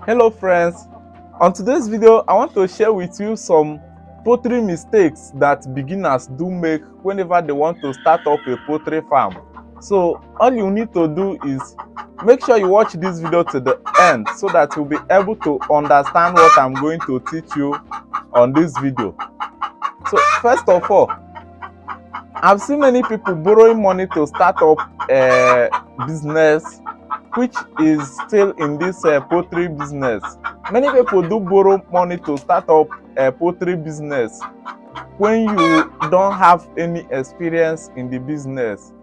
Hello friends, on today's video I want to share with you some poultry mistakes that beginners do make whenever they want to start up a poultry farm. So all you need to do is make sure you watch this video to the end so that you'll be able to understand what I'm going to teach you on this video. So first of all, I've seen many people borrowing money to start up a business which is still in this poultry business. Many people do borrow money to start up a poultry business when you don't have any experience in the business.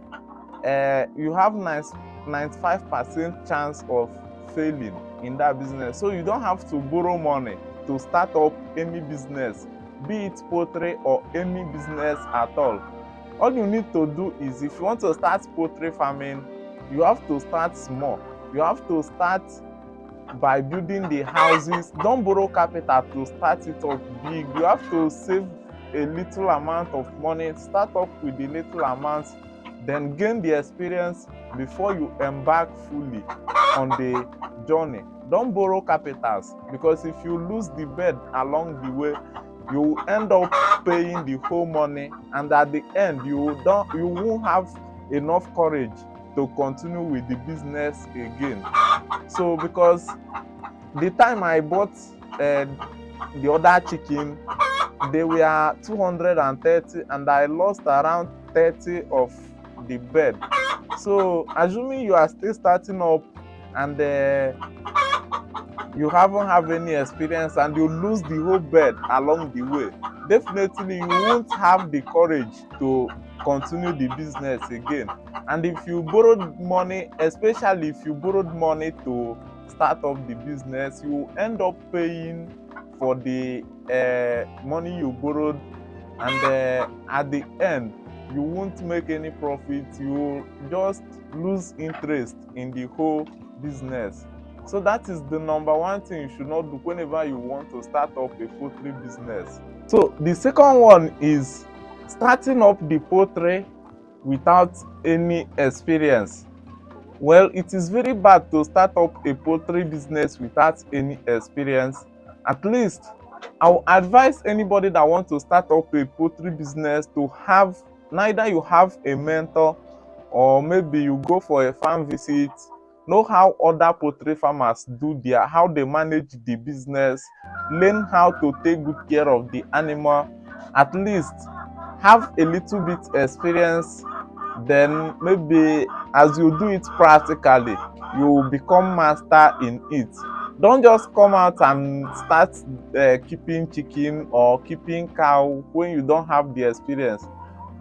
You have 95% chance of failing in that business. So you don't have to borrow money to start up any business, be it poultry or any business at all. All you need to do is, if you want to start poultry farming, you have to start small. You have to start by building the houses. Don't borrow capital to start it up big. You have to save a little amount of money, start up with the little amounts, then gain the experience before you embark fully on the journey. Don't borrow capitals, because if you lose the bed along the way, you will end up paying the whole money, and at the end you won't have enough courage to continue with the business again. So because the time I bought the other chicken, they were 230 and I lost around 30 of the bed. So assuming you are still starting up and you haven't have any experience and you lose the whole bed along the way, definitely you won't have the courage to continue the business again. And if you borrowed money, especially if you borrowed money to start up the business, you will end up paying for the money you borrowed, and at the end you won't make any profit. You will just lose interest in the whole business. So that is the number one thing you should not do whenever you want to start up a poultry business. So the second one is starting up the poultry without any experience. Well, it is very bad to start up a poultry business without any experience. At least I will advise anybody that wants to start up a poultry business to have, neither you have a mentor or maybe you go for a farm visit, know how other poultry farmers do their, how they manage the business, learn how to take good care of the animal. At least have a little bit experience, then maybe as you do it practically, you will become master in it. Don't just come out and start keeping chicken or keeping cow when you don't have the experience.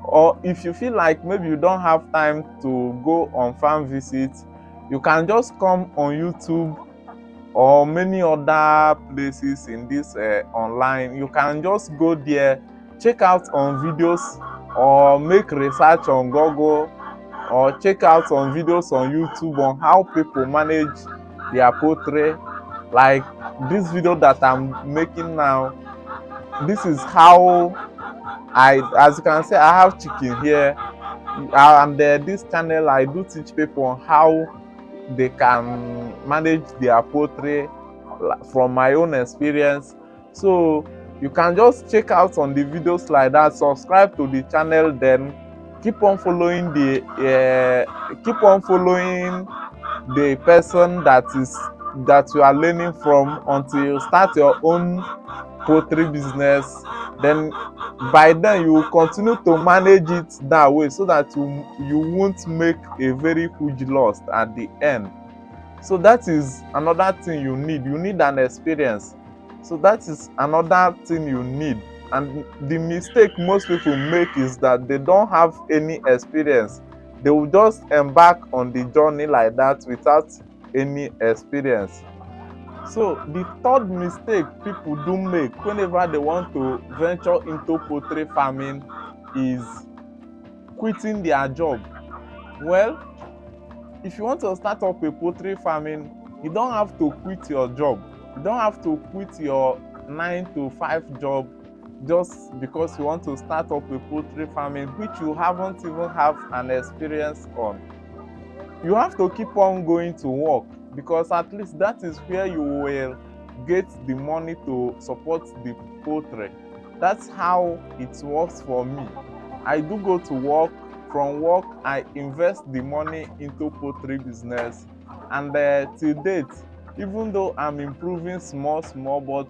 Or if you feel like maybe you don't have time to go on farm visits, you can just come on YouTube or many other places in this online. You can just go there, check out on videos, or make research on Google, or check out on videos on YouTube on how people manage their poultry. Like this video that I'm making now, this is how as you can see, I have chicken here, and this channel I do teach people on how they can manage their poultry from my own experience. So you can just check out on the videos like that, subscribe to the channel, then keep on following the person that you are learning from until you start your own poultry business. Then by then you will continue to manage it that way, so that you won't make a very huge loss at the end. So that is another thing you need. You need an experience. So that is another thing you need. And the mistake most people make is that they don't have any experience. They will just embark on the journey like that without any experience. So the third mistake people do make whenever they want to venture into poultry farming is quitting their job. Well, if you want to start up a poultry farming, you don't have to quit your job. You don't have to quit your 9 to 5 job just because you want to start up a poultry farming which you haven't even have an experience on. You have to keep on going to work. because at least that is where you will get the money to support the poultry. That's how it works for me. I do go to work. From work, I invest the money into poultry business, and till date, even though I'm improving small small, but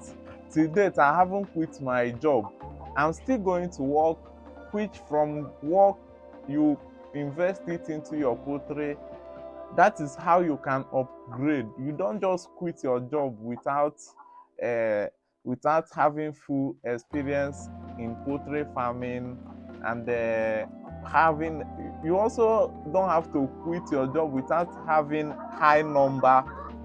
till date I haven't quit my job. I'm still going to work, which from work you invest it into your poultry. That is how you can upgrade. You don't just quit your job uh, without having full experience in poultry farming, and having you also don't have to quit your job without having high number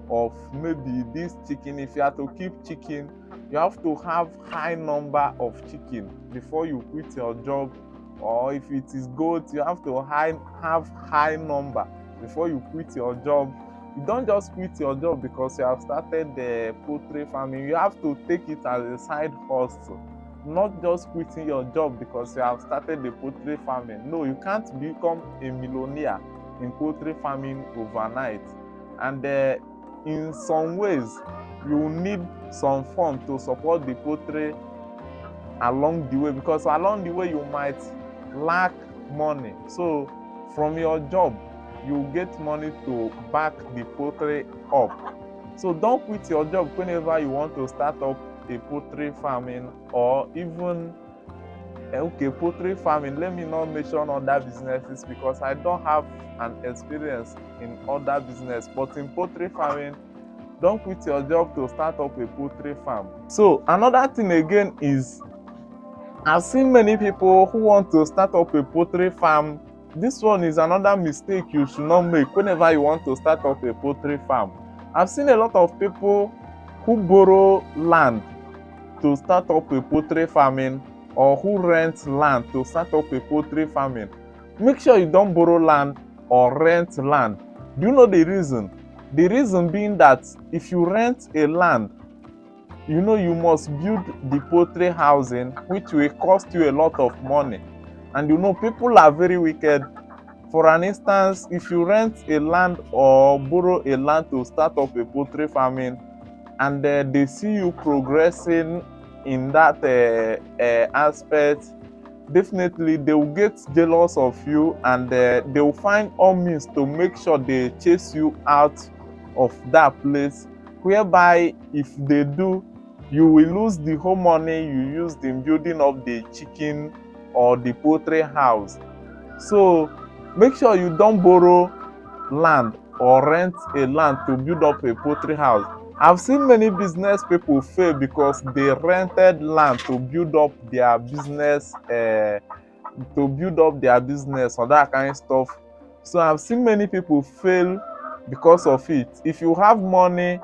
of maybe this chicken. If you are to keep chicken, you have to have high number of chicken before you quit your job. Or if it is goat, you have to have high number before you quit your job. You don't just quit your job because you have started the poultry farming. You have to take it as a side hustle, not just quitting your job because you have started the poultry farming. No, you can't become a millionaire in poultry farming overnight. And in some ways, you need some fund to support the poultry along the way, because along the way you might lack money. So from your job, you get money to back the poultry up. So don't quit your job whenever you want to start up a poultry farming, or even okay, poultry farming. Let me not mention other businesses because I don't have an experience in other business. But in poultry farming, don't quit your job to start up a poultry farm. So another thing again is, I've seen many people who want to start up a poultry farm. This one is another mistake you should not make whenever you want to start up a poultry farm. I've seen a lot of people who borrow land to start up a poultry farming, or who rent land to start up a poultry farming. Make sure you don't borrow land or rent land. Do you know the reason? The reason being that if you rent a land, you know you must build the poultry housing, which will cost you a lot of money. And you know people are very wicked. For an instance, if you rent a land or borrow a land to start up a poultry farming, and they see you progressing in that aspect, definitely they will get jealous of you, and they will find all means to make sure they chase you out of that place, whereby if they do, you will lose the whole money you used in building up the chicken or the poultry house. So make sure you don't borrow land or rent a land to build up a poultry house. I've seen many business people fail because they rented land to build up their business, or that kind of stuff. So I've seen many people fail because of it. If you have money,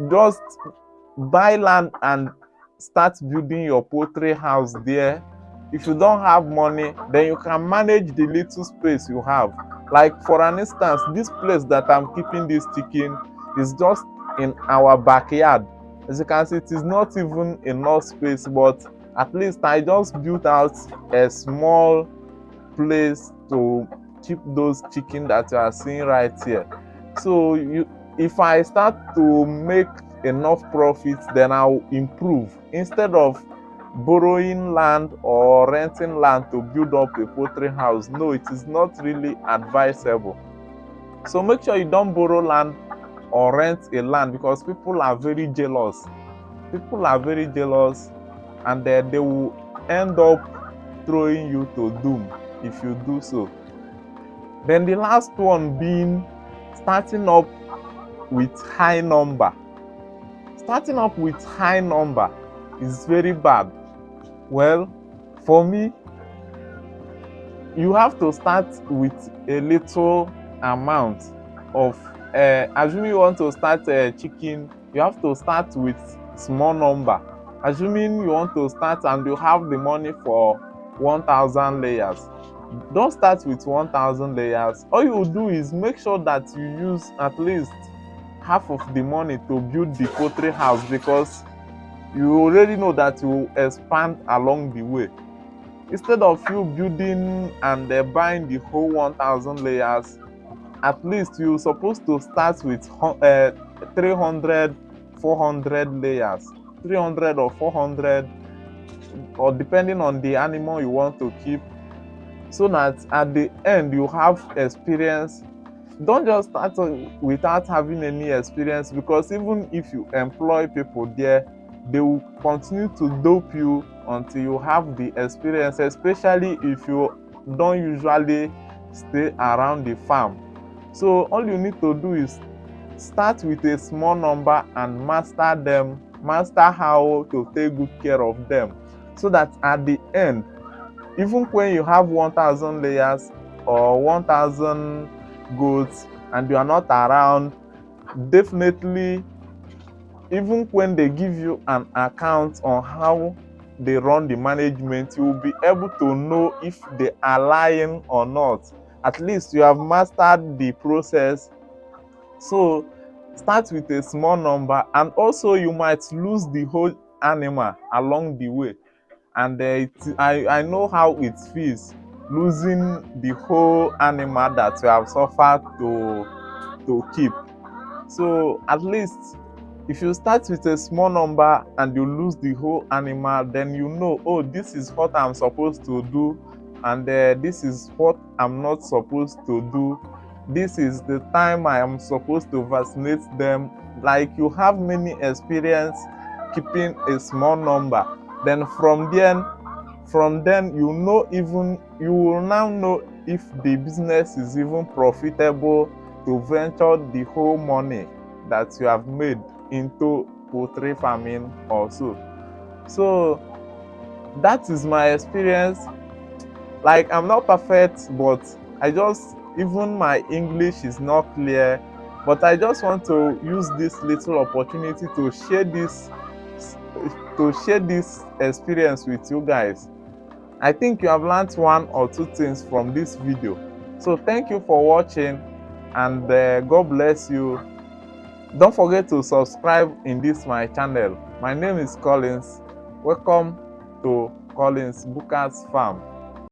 just buy land and start building your poultry house there. If you don't have money, then you can manage the little space you have. Like for an instance, this place that I'm keeping this chicken is just in our backyard. As you can see, it is not even enough space, but at least I just built out a small place to keep those chicken that you are seeing right here. So if I start to make enough profits, then I'll improve instead of borrowing land or renting land to build up a poultry house. No, it is not really advisable. So make sure you don't borrow land or rent a land, because people are very jealous. People are very jealous, and they will end up throwing you to doom if you do so. Then the last one being starting up with high number. Starting up with high number is very bad. Well, for me, you have to start with a little amount of assuming you want to start chicken, you have to start with small number. Assuming you want to start and you have the money for 1,000 layers, don't start with 1,000 layers. All you do is make sure that you use at least half of the money to build the poultry house, because you already know that you will expand along the way. Instead of you building and buying the whole 1,000 layers, at least you're supposed to start with 300, 400 layers, 300 or 400, or depending on the animal you want to keep, so that at the end you have experience. Don't just start without having any experience, because even if you employ people there, they will continue to dope you until you have the experience, especially if you don't usually stay around the farm. So all you need to do is start with a small number and master them, master how to take good care of them, so that at the end, even when you have 1,000 layers or 1,000 goats and you are not around, definitely, even when they give you an account on how they run the management, you will be able to know if they are lying or not. At least you have mastered the process. So start with a small number, and also you might lose the whole animal along the way. And I know how it feels, losing the whole animal that you have suffered to keep. So at least if you start with a small number and you lose the whole animal, then you know, oh, this is what I'm supposed to do, and this is what I'm not supposed to do. This is the time I am supposed to vaccinate them. Like, you have many experience keeping a small number. Then from then you know, even you will now know if the business is even profitable to venture the whole money that you have made into poultry farming also. So that is my experience. Like, I'm not perfect, but I just, even my English is not clear, but I just want to use this little opportunity to share this experience with you guys. I think you have learned one or two things from this video. So thank you for watching, and God bless you. Don't forget to subscribe in this my channel. My name is Collins. Welcome to Collins Booker's Farm.